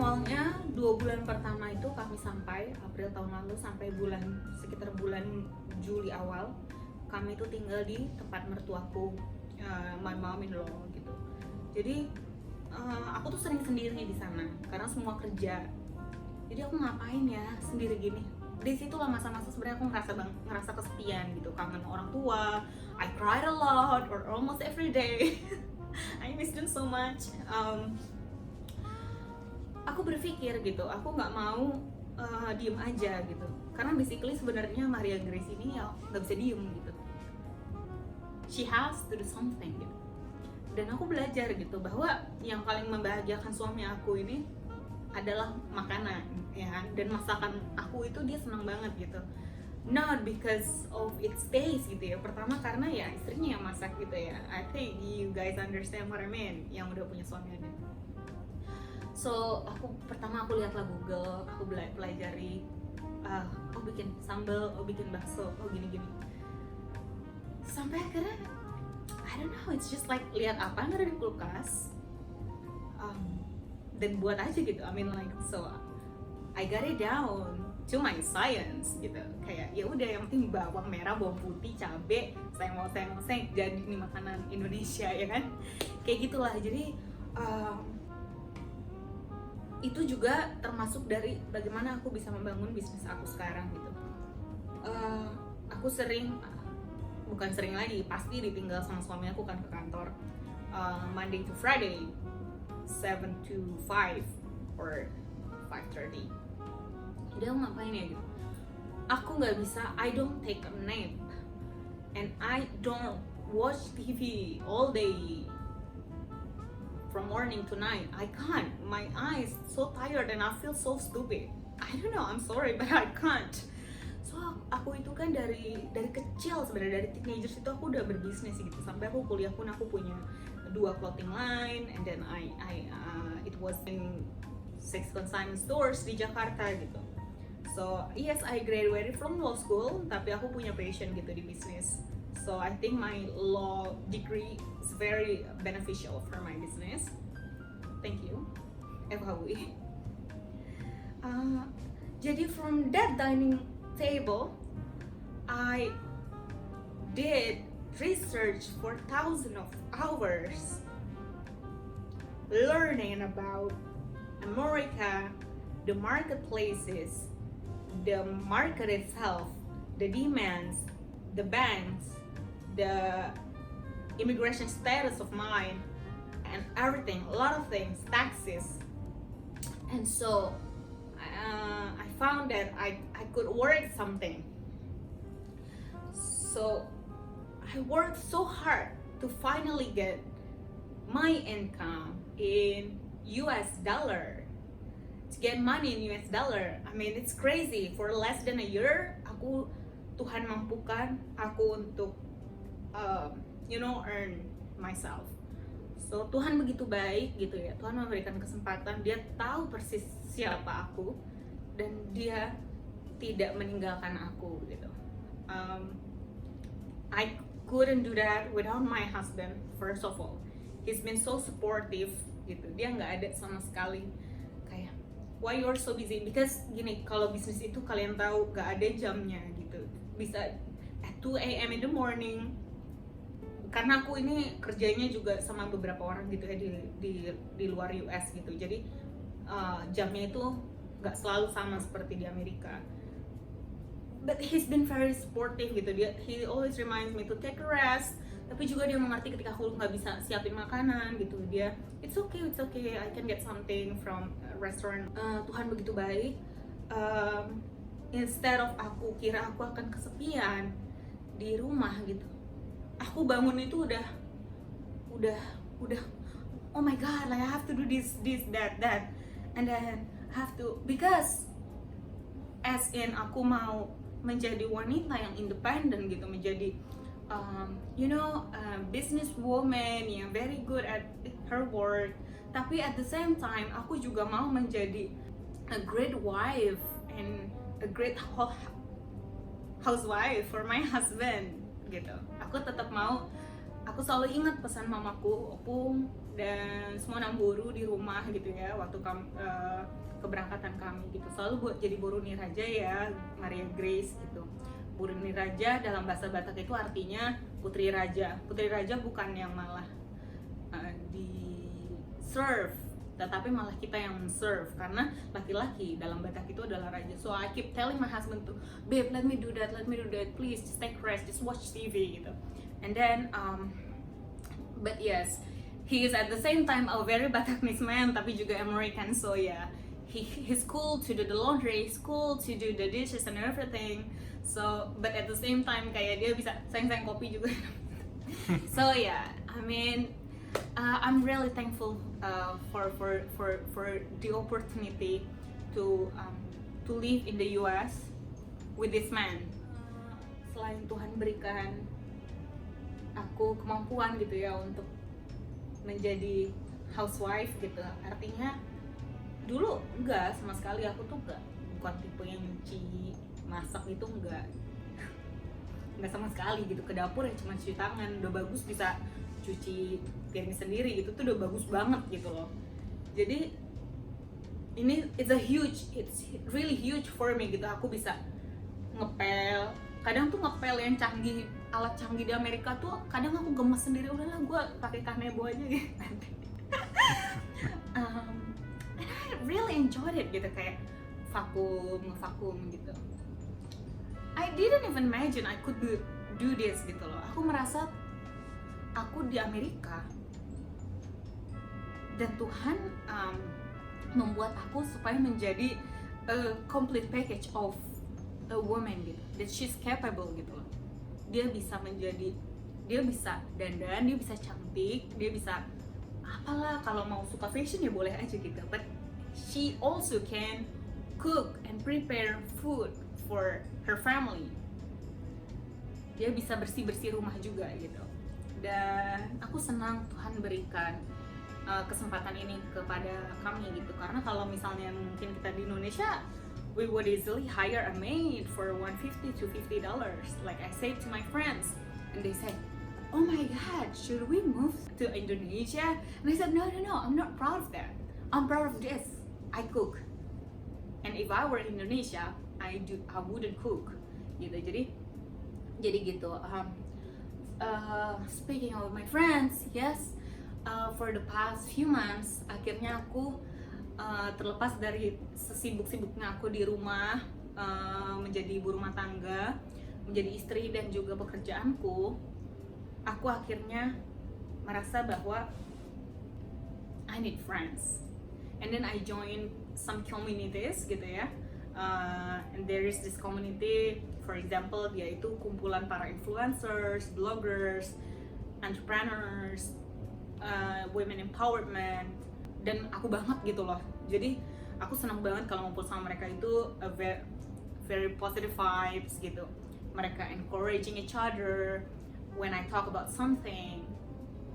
Awalnya 2 bulan pertama itu kami sampai April tahun lalu, sampai sekitar bulan Juli awal kami itu tinggal di tempat mertuaku, my mom in law gitu. Jadi aku tuh sering sendiri di sana karena semua kerja. Jadi aku ngapain ya sendiri gini. Di situlah masa-masa sebenarnya aku ngerasa kesepian gitu, kangen orang tua. I cried a lot or almost every day. I miss them so much. Aku berpikir gitu, aku nggak mau diem aja gitu, karena basically sebenarnya Maria Grace ini ya nggak bisa diem gitu, she has to do something gitu. Dan aku belajar gitu bahwa yang paling membahagiakan suami aku ini adalah makanan ya kan? Dan masakan aku itu dia senang banget gitu, not because of its taste gitu ya. Pertama karena ya istrinya yang masak gitu ya. I think you guys understand what I mean, yang udah punya suami aja. So pertama aku lihatlah Google, aku pelajari, oh bikin sambal, oh bikin bakso, oh gini-gini. Sampai akhirnya, I don't know, it's just like lihat apa yang ada di kulkas, dan buat aja gitu. I mean like, so I got it down to my science gitu. Kayak ya udah, yang penting bawang merah, bawang putih, cabe, sayang jadi ini makanan Indonesia ya kan. Kayak gitulah. Jadi itu juga termasuk dari bagaimana aku bisa membangun bisnis aku sekarang gitu. Aku bukan sering lagi, pasti ditinggal sama suami aku kan ke kantor, Monday to Friday 7 to 5 or 5:30. Jadi aku ngapain ya gitu, aku nggak bisa, I don't take a nap and I don't watch TV all day from morning to night. I can't. My eyes so tired and I feel so stupid. I don't know. I'm sorry, but I can't. So aku itu kan dari kecil sebenarnya, dari teenagers itu aku udah berbisnis gitu. Sampai aku kuliah pun aku punya 2 clothing line, and then it was in 6 consignment stores di Jakarta gitu. So yes, I graduated from law school, tapi aku punya passion gitu di bisnis. So I think my law degree is very beneficial for my business. Thank you, FHUI. Jadi from that dining table, I did research for thousands of hours, learning about America, the marketplaces, the market itself, the demands, the banks, the immigration status of mine, and everything, a lot of things, taxes. And so I found that I could work something. So I worked so hard to finally get my income in US dollar, to get money in US dollar. I mean, it's crazy. For less than a year, Tuhan mampukan aku untuk earn myself. So Tuhan begitu baik gitu ya. Tuhan memberikan kesempatan. Dia tahu persis siapa aku dan dia tidak meninggalkan aku gitu. I couldn't do that without my husband. First of all, he's been so supportive gitu. Dia nggak ada sama sekali kayak, why you're so busy? Because gini, kalau bisnis itu kalian tahu gak ada jamnya gitu. Bisa at 2 AM in the morning. Karena aku ini kerjanya juga sama beberapa orang gitu ya di luar US gitu. Jadi jamnya itu gak selalu sama seperti di Amerika. But he's been very supportive gitu. He always reminds me to take a rest. Tapi juga dia mengerti ketika aku nggak bisa siapin makanan gitu. Dia, it's okay, I can get something from a restaurant. Tuhan begitu baik. Instead of aku kira aku akan kesepian di rumah gitu, aku bangun itu udah oh my god, like I have to do this that, and then have to, because as in aku mau menjadi wanita yang independen gitu, menjadi business woman yang very good at her work, tapi at the same time aku juga mau menjadi a great wife and a great housewife for my husband gitu. Aku aku selalu ingat pesan mamaku, opung, dan semua enam guru di rumah gitu ya waktu keberangkatan kami gitu. Selalu buat jadi Boruni Raja ya, Maria Grace gitu. Boruni Raja dalam bahasa Batak itu artinya putri raja. Putri raja bukan yang malah di serve, tetapi malah kita yang serve, karena laki-laki dalam Batak itu adalah raja. So I keep telling my husband to, babe, let me do that, please, just take rest, just watch TV gitu. And then but yes, he is at the same time a very Bataknese man tapi juga American. So yeah, he's cool to do the laundry, he's cool to do the dishes and everything. So but at the same time kayak dia bisa sayang kopi juga. So yeah, I mean I'm really thankful for the opportunity to live in the US with this man. Selain Tuhan berikan aku kemampuan gitu ya untuk menjadi housewife gitu, artinya dulu enggak sama sekali, aku tuh bukan tipe yang nyuci masak itu enggak sama sekali gitu. Ke dapur ya cuma cuci tangan, udah bagus bisa cuci piring sendiri gitu tuh udah bagus banget gitu loh. Jadi ini it's really huge for me gitu. Aku bisa ngepel, kadang tuh ngepel yang canggih, alat canggih di Amerika tuh kadang aku gemes sendiri, udahlah gue pakai Kanebo aja gitu. And I really enjoyed it gitu, kayak vakum gitu. I didn't even imagine I could do this gitu loh. Aku merasa aku di Amerika dan Tuhan membuat aku supaya menjadi a complete package of a woman gitu, that she's capable gitu loh. Dia bisa dandan, dia bisa cantik, dia bisa apalah, kalau mau suka fashion ya boleh aja gitu, but she also can cook and prepare food for her family. Dia bisa bersih rumah juga gitu. Dan aku senang Tuhan berikan kesempatan ini kepada kami gitu, karena kalau misalnya mungkin kita di Indonesia, we would easily hire a maid for $150 to $50. Like I said to my friends, and they said, "Oh my God, should we move to Indonesia?" And I said, No, I'm not proud of that. I'm proud of this. I cook, and if I were in Indonesia, I wouldn't cook. Gitu. Jadi gitu. Speaking of my friends, yes, for the past few months, akhirnya aku terlepas dari sesibuk-sibuknya aku di rumah, menjadi ibu rumah tangga, menjadi istri dan juga pekerjaanku, aku akhirnya merasa bahwa I need friends. And then I joined some communities gitu ya. And there is this community, for example, dia itu kumpulan para influencers, bloggers, entrepreneurs, women empowerment, dan aku banget gitu loh. Jadi aku senang banget kalau ngumpul sama mereka, itu very positive vibes gitu. Mereka encouraging each other. When I talk about something,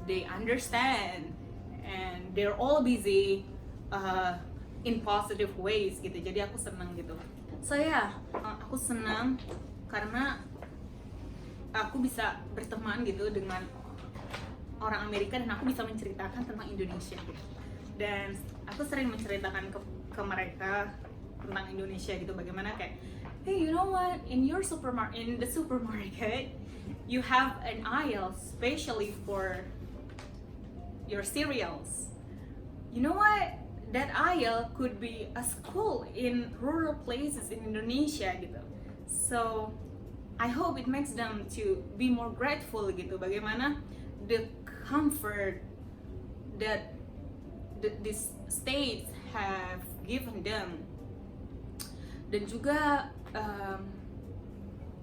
they understand, and they're all busy in positive ways gitu. Jadi aku senang gitu. So yeah, aku senang karena aku bisa berteman gitu dengan orang Amerika, dan aku bisa menceritakan tentang Indonesia gitu. Dan aku sering menceritakan ke mereka tentang Indonesia gitu, bagaimana kayak, hey, you know what, in the supermarket you have an aisle especially for your cereals. You know what, that aisle could be a school in rural places in Indonesia gitu. So I hope it makes them to be more grateful gitu, bagaimana the comfort that these states have given them. Dan juga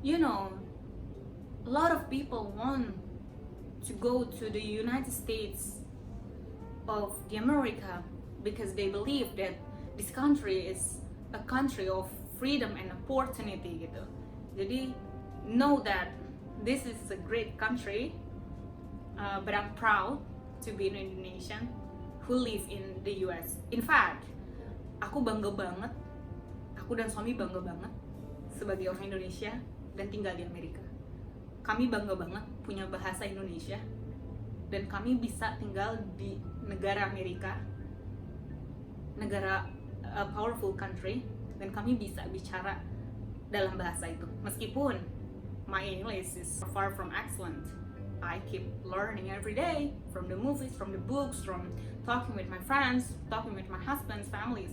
you know, a lot of people want to go to the United States of the America because they believe that this country is a country of freedom and opportunity gitu. Jadi know that this is a great country, but I'm proud to be an Indonesian who live in the US. In fact, aku bangga banget, aku dan suami bangga banget sebagai orang Indonesia dan tinggal di Amerika. Kami bangga banget punya bahasa Indonesia, dan kami bisa tinggal di negara Amerika, negara powerful country, dan kami bisa bicara dalam bahasa itu. Meskipun my English is far from excellent, I keep learning every day from the movies, from the books, from talking with my friends, talking with my husband's families.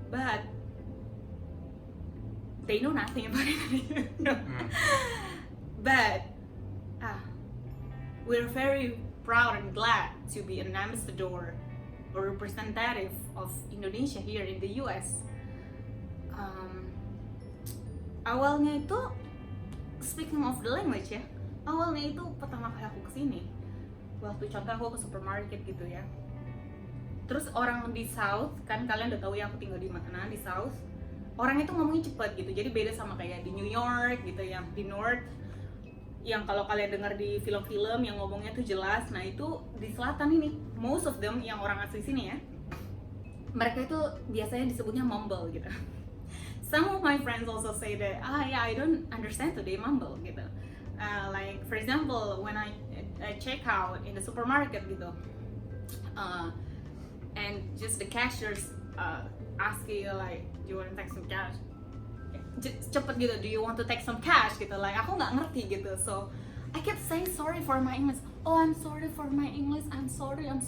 But they know nothing about it. No. But we're very proud and glad to be an ambassador or representative of Indonesia here in the US. Awalnya itu, speaking of the language ya, awalnya itu pertama kali aku kesini, waktu contoh aku ke supermarket gitu ya. Terus orang di South, kan kalian udah tahu ya aku tinggal di mana, di South. Orang itu ngomongnya cepat gitu, jadi beda sama kayak di New York gitu, yang di North, yang kalau kalian dengar di film-film yang ngomongnya tuh jelas. Nah itu di selatan ini, most of them yang orang asli sini ya, mereka itu biasanya disebutnya mumble gitu. Some of my friends also say that, yeah, I don't understand today mumble gitu. Like for example, when I check out in the supermarket gitu, and just the cashiers ask you like, do you want to take some cash? Cepet gitu, do you want to take some cash gitu, like aku nggak ngerti gitu. So I kept saying sorry for my English. Oh, I'm sorry for my English. I'm sorry. And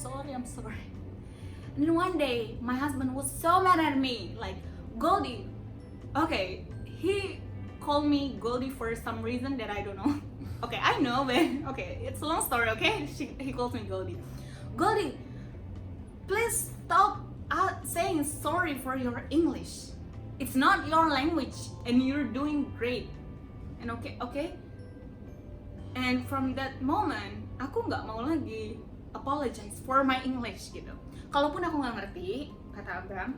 then one day my husband was so mad at me, like, Goldie. Okay, he called me Goldie for some reason that I don't know. Okay, I know, but okay, it's a long story. Okay, he calls me Goldie. Goldie, please stop saying sorry for your English. It's not your language, and you're doing great. And okay. And from that moment, aku nggak mau lagi apologize for my English gitu. Kalaupun aku nggak ngerti, kata abang,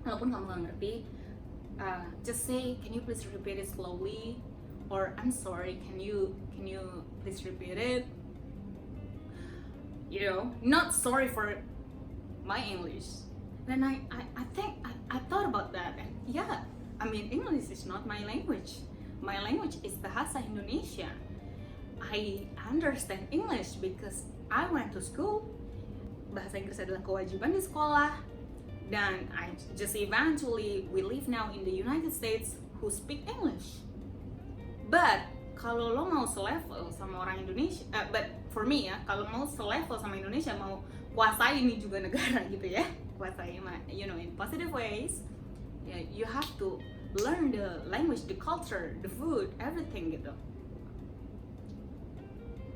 kalaupun kamu nggak ngerti, just say, can you please repeat it slowly, or I'm sorry, can you please repeat it? You know, not sorry for my English. Then I think I thought about that, and yeah, I mean, English is not my language. My language is Bahasa Indonesia. I understand English because I went to school. Bahasa Inggris adalah kewajiban di sekolah. Dan I just eventually, we live now in the United States who speak English. But kalau lo mau selevel sama orang Indonesia, but for me ya, kalau mau selevel sama Indonesia, mau kuasai ini juga negara gitu ya, kuasai, you know, in positive ways, you have to learn the language, the culture, the food, everything gitu.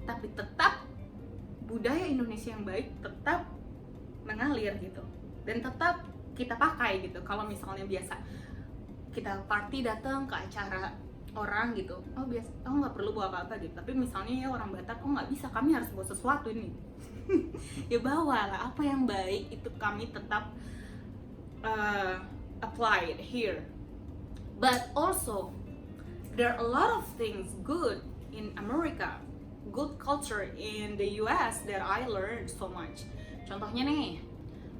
Tapi tetap budaya Indonesia yang baik tetap mengalir gitu, dan tetap kita pakai gitu. Kalau misalnya biasa kita party, datang ke acara orang gitu, nggak perlu bawa apa-apa gitu. Tapi misalnya ya orang Batak, nggak bisa, kami harus bawa sesuatu ini. Ya bawalah apa yang baik, itu kami tetap apply it here. But also there are a lot of things good in America, good culture in the US that I learned so much. Contohnya nih,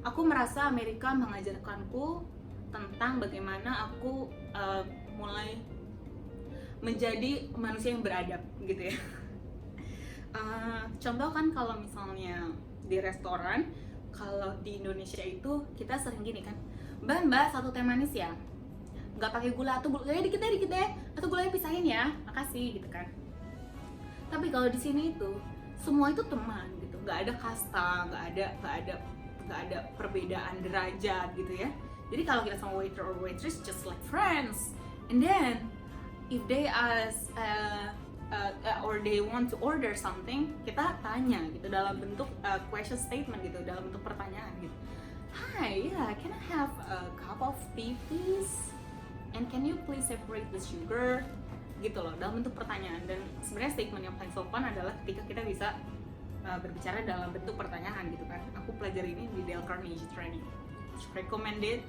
aku merasa Amerika mengajarkanku tentang bagaimana aku mulai menjadi manusia yang beradab gitu ya. Contoh kan kalau misalnya di restoran, kalau di Indonesia itu kita sering gini kan, mbak satu teh manis ya, nggak pakai gula, atau gulanya dikit deh, atau gulanya pisahin ya, makasih gitu kan. Tapi kalau di sini itu semua itu teman gitu, nggak ada kasta, nggak ada perbedaan derajat gitu ya. Jadi kalau kita sama waiter or waitress, just like friends. And then if they ask or they want to order something, kita tanya gitu dalam bentuk question statement gitu, dalam bentuk pertanyaan gitu. Hi, yeah, can I have a cup of tea please? And can you please separate the sugar? Gitu loh, dalam bentuk pertanyaan. Dan sebenarnya statement yang paling sopan adalah ketika kita bisa berbicara dalam bentuk pertanyaan gitu kan. Aku pelajari ini di Dale Carnegie Training. Recommended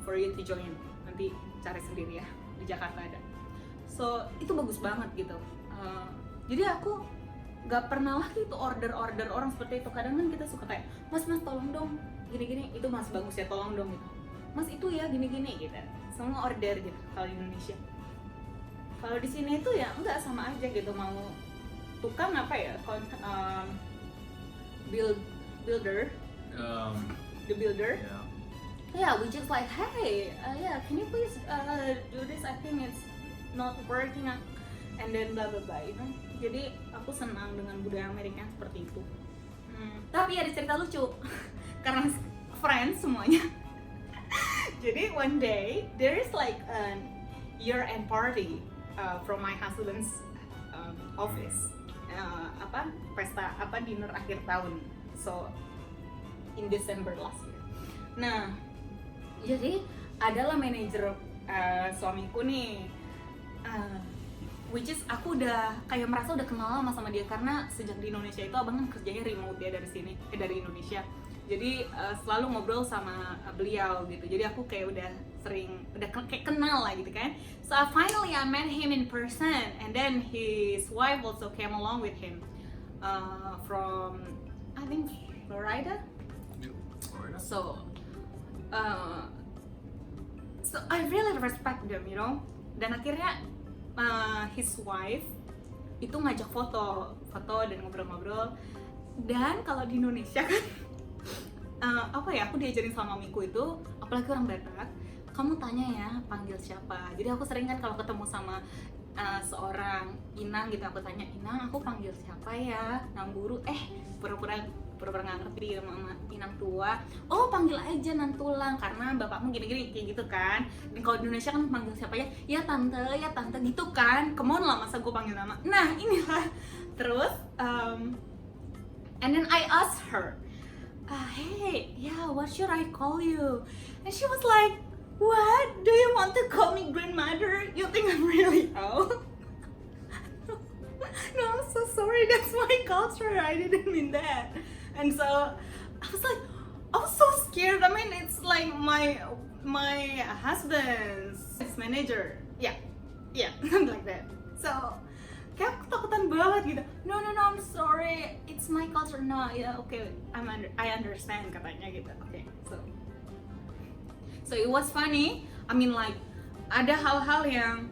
for you to join. Nanti cari sendiri ya, di Jakarta ada. So itu bagus banget gitu. Jadi aku nggak pernah lagi itu order orang seperti itu. Kadang kan kita suka kayak, mas tolong dong gini-gini, itu mas bagus ya, tolong dong gitu. Mas itu ya gini-gini gitu. Semua order gitu kalau di Indonesia. Kalau di sini itu ya enggak, sama aja gitu, mau tukang apa ya, builder, the builder. Yeah, we just like, hey, yeah, can you please do this? I think it's not working, and then blah blah blah, you know. Jadi aku senang dengan budaya Amerika yang seperti itu. Tapi ada cerita lucu karena friends semuanya. Jadi one day there is like a year-end party from my husband's office. Pesta dinner akhir tahun. So in December last year. Nah, jadi adalah manajer suamiku nih, which is aku udah kayak merasa udah kenal lama sama dia karena sejak di Indonesia itu abang kan kerjanya remote ya dari Indonesia. Jadi selalu ngobrol sama beliau gitu. Jadi aku kayak udah kayak kenal lah gitu kan. So finally I met him in person, and then his wife also came along with him from I think Florida. So I really respect them, you know. Dan akhirnya his wife itu ngajak foto dan ngobrol-ngobrol. Dan kalau di Indonesia kan aku diajarin sama mamiku itu, apalagi orang Batak, kamu tanya ya panggil siapa. Jadi aku sering kan kalau ketemu sama seorang inang gitu, aku tanya, Inang aku panggil siapa ya, Nang Guru, pura-pura nggak ngerti sama inang tua, oh panggil aja Nang Tulang karena bapakmu gini-gini kayak gitu kan. Dan kalau di Indonesia kan panggil siapa ya tante gitu kan, kemon lah masa gue panggil nama. Nah inilah terus and then I asked her, hey, yeah, what should I call you? And she was like, what? Do you want to call me grandmother? You think I'm really old? No, I'm so sorry, that's my culture, I didn't mean that. And so I was so scared. I mean, it's like my husband's manager. Yeah, something like that. So kayak aku takutan banget gitu. No, I'm sorry, it's my culture. No, yeah, okay, I understand katanya gitu. Okay, so it was funny. I mean like ada hal-hal yang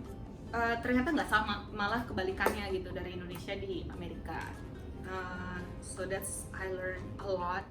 ternyata nggak sama, malah kebalikannya gitu dari Indonesia di Amerika. So I learned a lot.